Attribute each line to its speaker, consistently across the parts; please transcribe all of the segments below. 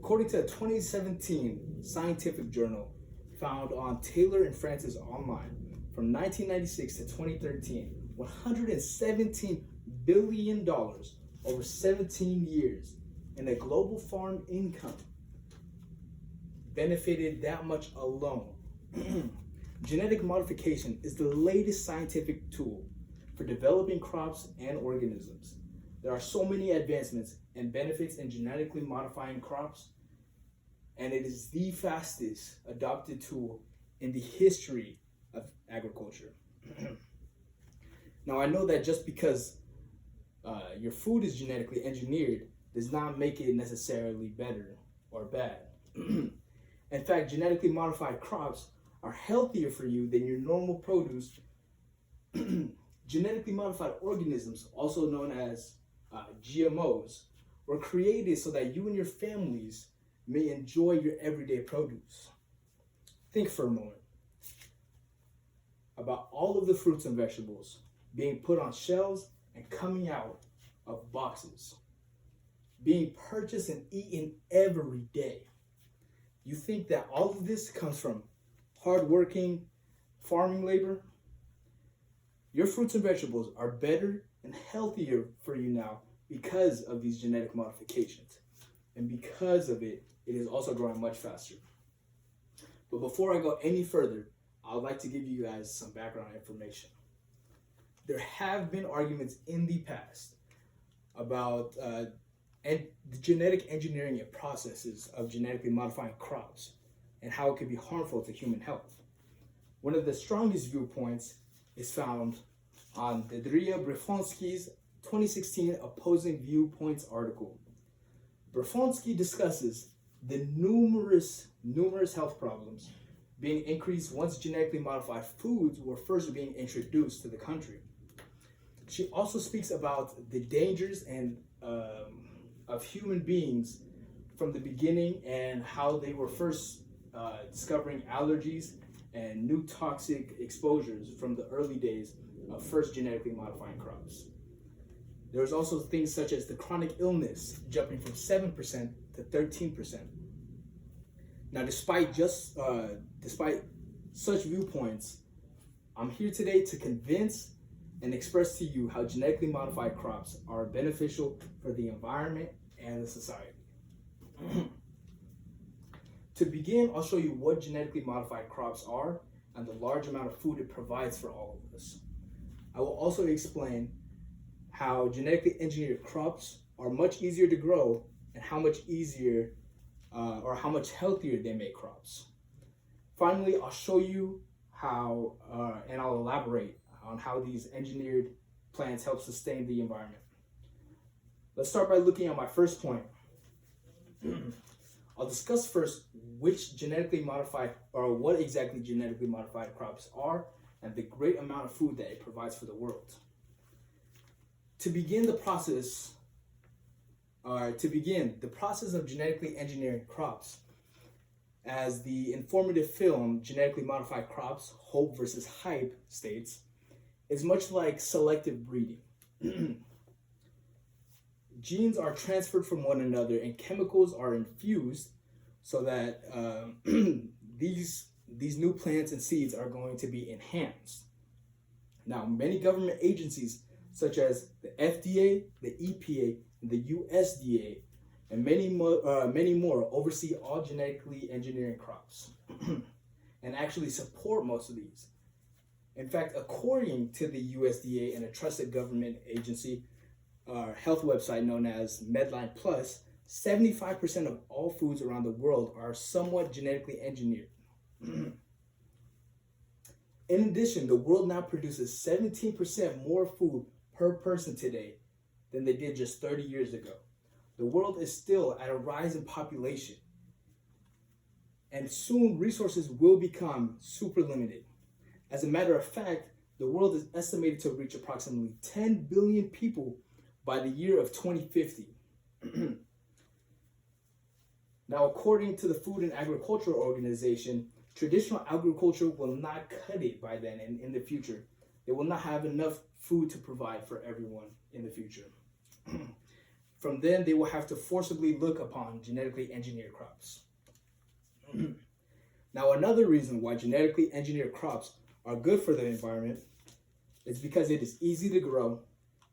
Speaker 1: According to a 2017 scientific journal found on Taylor and Francis Online, from 1996 to 2013, $117 billion over 17 years in a global farm income benefited that much alone. Genetic modification is the latest scientific tool for developing crops and organisms. There are so many advancements and benefits in genetically modifying crops, and it is the fastest adopted tool in the history of agriculture. Now, I know that just because your food is genetically engineered does not make it necessarily better or bad. In fact, genetically modified crops are healthier for you than your normal produce. Genetically modified organisms, also known as GMOs, were created so that you and your families may enjoy your everyday produce. Think for a moment about all of the fruits and vegetables being put on shelves and coming out of boxes, being purchased and eaten every day. You think that all of this comes from hardworking farming labor? Your fruits and vegetables are better and healthier for you now because of these genetic modifications. And because of it, it is also growing much faster. But before I go any further, I would like to give you guys some background information. There have been arguments in the past about the genetic engineering and processes of genetically modifying crops and how it could be harmful to human health. One of the strongest viewpoints is found on Dedria Brefonsky's 2016 Opposing Viewpoints article. Brefonsky discusses the numerous health problems being increased once genetically modified foods were first being introduced to the country. She also speaks about the dangers and of human beings from the beginning and how they were first discovering allergies and new toxic exposures from the early days of first genetically modifying crops. There's also things such as the chronic illness jumping from 7% to 13%. Now, despite such viewpoints, I'm here today to convince and express to you how genetically modified crops are beneficial for the environment and the society. To begin, I'll show you what genetically modified crops are and the large amount of food it provides for all of us. I will also explain how genetically engineered crops are much easier to grow and how much easier or how much healthier they make crops. Finally, I'll show you how, and I'll elaborate on how these engineered plants help sustain the environment. Let's start by looking at my first point. I'll discuss first which genetically modified, or what exactly genetically modified crops are, and the great amount of food that it provides for the world. To begin the process of genetically engineering crops, as the informative film Genetically Modified Crops, Hope versus Hype states, is much like selective breeding. Genes are transferred from one another and chemicals are infused so that these new plants and seeds are going to be enhanced. Now, many government agencies such as the FDA, the EPA, the USDA, and many more oversee all genetically engineering crops and actually support most of these. In fact, according to the USDA and a trusted government agency, health website known as Medline Plus, 75% of all foods around the world are somewhat genetically engineered. In addition, the world now produces 17% more food per person today than they did just 30 years ago. The world is still at a rise in population, and soon resources will become super limited. As a matter of fact, the world is estimated to reach approximately 10 billion people by the year of 2050. Now, according to the Food and Agriculture Organization, traditional agriculture will not cut it by then and in the future. They will not have enough food to provide for everyone in the future. from then they will have to forcibly look upon genetically engineered crops. Now, another reason why genetically engineered crops are good for the environment is because it is easy to grow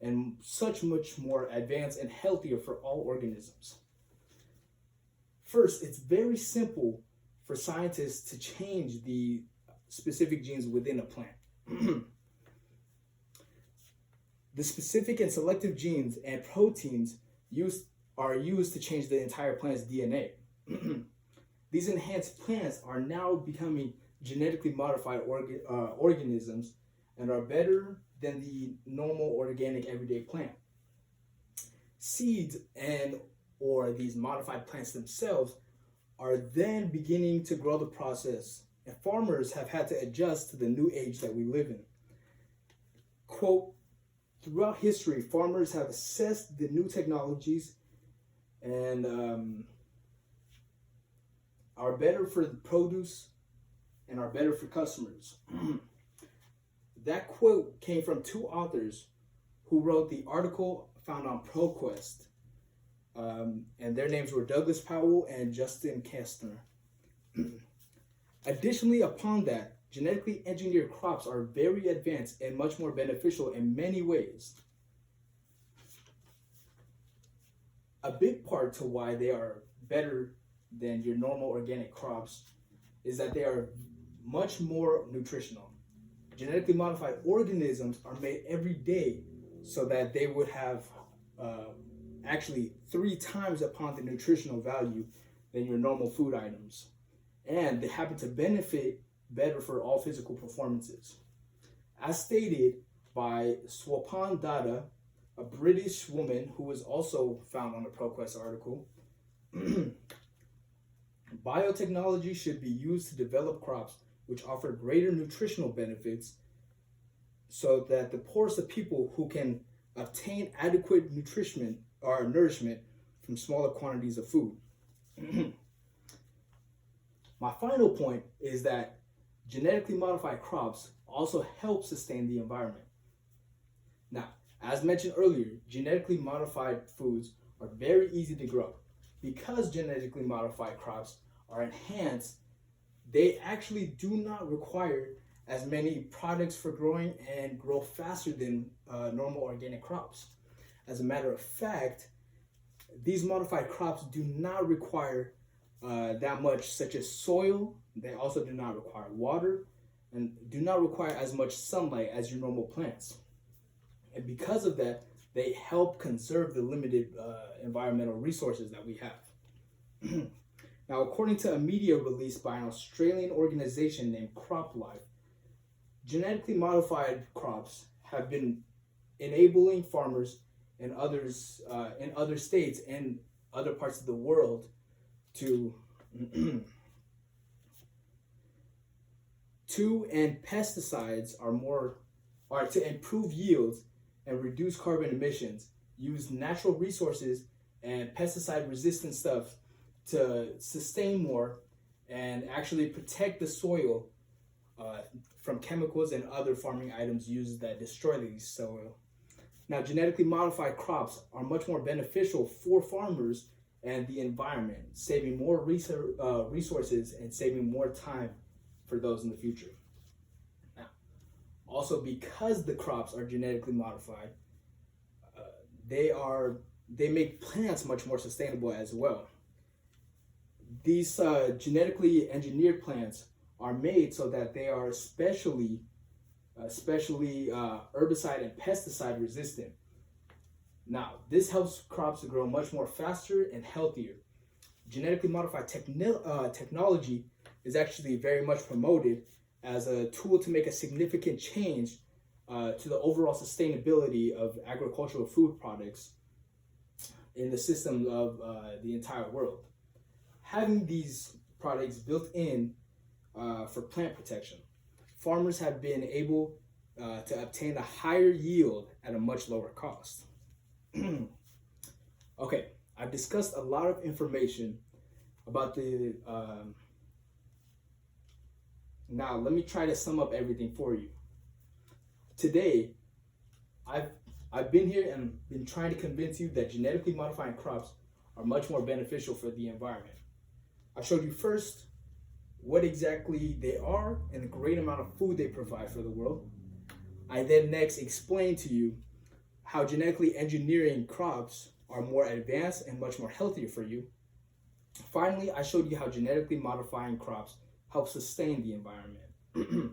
Speaker 1: and much more advanced and healthier for all organisms. First, it's very simple for scientists to change the specific genes within a plant. The specific and selective genes and proteins are used to change the entire plant's DNA. These enhanced plants are now becoming genetically modified organisms and are better than the normal organic everyday plant. Seeds or these modified plants themselves are then beginning to grow the process, and farmers have had to adjust to the new age that we live in. Quote, throughout history, farmers have assessed the new technologies and are better for the produce and are better for customers. That quote came from two authors who wrote the article found on ProQuest, and their names were Douglas Powell and Justin Kastner. Additionally, upon that, genetically engineered crops are very advanced and much more beneficial in many ways. A big part to why they are better than your normal organic crops is that they are much more nutritional. Genetically modified organisms are made every day so that they would have actually 3 times upon the nutritional value than your normal food items. And they happen to benefit better for all physical performances. As stated by Swapan Datta, a British woman who was also found on the ProQuest article, biotechnology should be used to develop crops which offer greater nutritional benefits so that the poorest of people who can obtain adequate nutrition or nourishment from smaller quantities of food. My final point is that genetically modified crops also help sustain the environment. Now, as mentioned earlier, genetically modified foods are very easy to grow. Because genetically modified crops are enhanced, they actually do not require as many products for growing and grow faster than normal organic crops. As a matter of fact, these modified crops do not require that much, such as soil. They also do not require water and do not require as much sunlight as your normal plants. And because of that, they help conserve the limited environmental resources that we have. Now, according to a media release by an Australian organization named CropLife, genetically modified crops have been enabling farmers and others in other states and other parts of the world to and pesticides are to improve yields and reduce carbon emissions, use natural resources and pesticide resistant stuff to sustain more and actually protect the soil from chemicals and other farming items used that destroy the soil. Now, genetically modified crops are much more beneficial for farmers and the environment, saving more resources and saving more time for those in the future. Now, also because the crops are genetically modified, they make plants much more sustainable as well. These genetically engineered plants are made so that they are especially herbicide and pesticide resistant. Now, this helps crops to grow much more faster and healthier. Genetically modified technology is actually very much promoted as a tool to make a significant change to the overall sustainability of agricultural food products in the system of the entire world. Having these products built in for plant protection, farmers have been able to obtain a higher yield at a much lower cost. Okay, I've discussed a lot of information about the now let me try to sum up everything for you. Today, I've been here and been trying to convince you that genetically modifying crops are much more beneficial for the environment. I showed you first what exactly they are and the great amount of food they provide for the world. I then next explained to you how genetically engineering crops are more advanced and much more healthier for you. Finally, I showed you how genetically modifying crops help sustain the environment.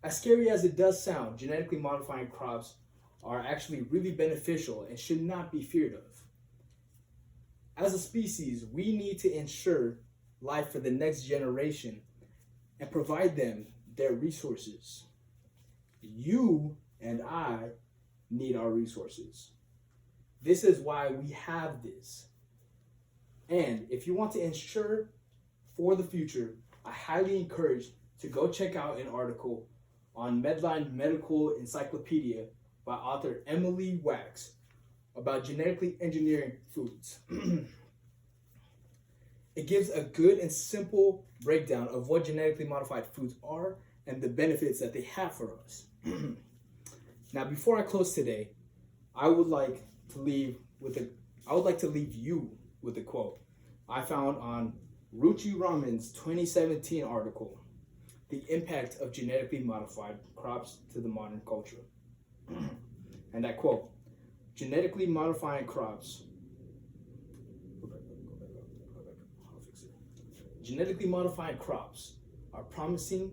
Speaker 1: As scary as it does sound, genetically modifying crops are actually really beneficial and should not be feared of. As a species, we need to ensure life for the next generation and provide them their resources. You and I need our resources. This is why we have this. And if you want to ensure for the future, I highly encourage to go check out an article on Medline Medical Encyclopedia by author Emily Wax about genetically engineering foods. It gives a good and simple breakdown of what genetically modified foods are and the benefits that they have for us. Now, before I close today, I would like to leave you with a quote I found on Ruchi Raman's 2017 article, The Impact of Genetically Modified Crops to the Modern Culture. And that quote, genetically modifying crops are promising